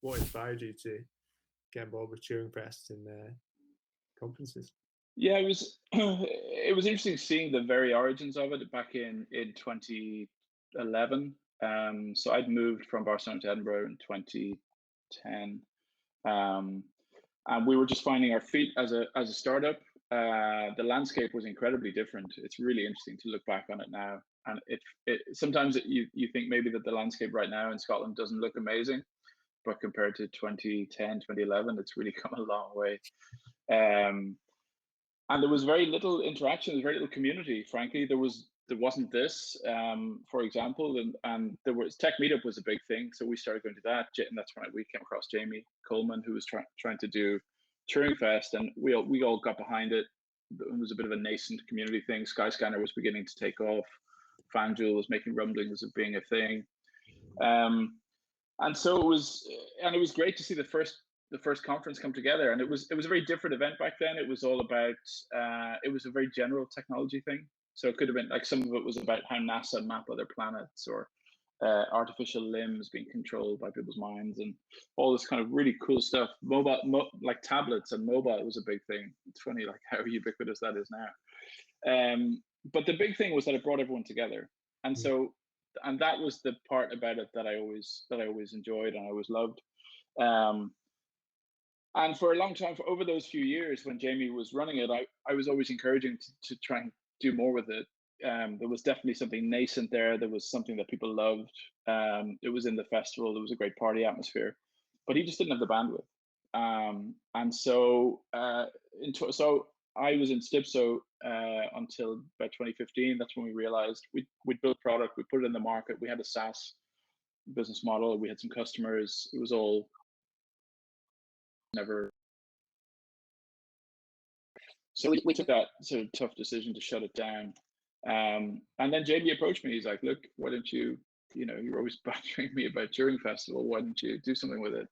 what inspired you to get involved with Turing Fest and conferences? Yeah, it was it was interesting seeing the very origins of it back in 2011. So I'd moved from Barcelona to Edinburgh in 2010, and we were just finding our feet as a startup. The landscape was incredibly different. It's really interesting to look back on it now, and sometimes you think maybe that the landscape right now in Scotland doesn't look amazing, but compared to 2010, 2011, it's really come a long way. And there was very little interaction, there was very little community. Frankly, there wasn't this, for example, and there was Tech Meetup was a big thing, so we started going to that, and that's when we came across Jamie Coleman, who was trying to do Turing Fest, and we all got behind it. It was a bit of a nascent community thing. Skyscanner was beginning to take off. FanDuel was making rumblings of being a thing, and so it was great to see the first conference come together, and it was a very different event back then. It was all about it was a very general technology thing, so it could have been like some of it was about how NASA map other planets, or artificial limbs being controlled by people's minds, and all this kind of really cool stuff. Like tablets and mobile was a big thing. It's funny like how ubiquitous that is now. But the big thing was that it brought everyone together, and so that was the part about it that I always enjoyed and I always loved. And for a long time, over those few years when Jamie was running it, I was always encouraging to try and do more with it. There was definitely something nascent there. There was something that people loved. It was in the festival. There was a great party atmosphere, but he just didn't have the bandwidth. And so, so I was in Stipso until about 2015. That's when we realized we'd built product, we put it in the market, we had a SaaS business model, we had some customers. It was all never. So we took that sort of tough decision to shut it down. And then Jamie approached me. He's like, look, why don't you, you're always badgering me about Turing Festival. Why don't you do something with it?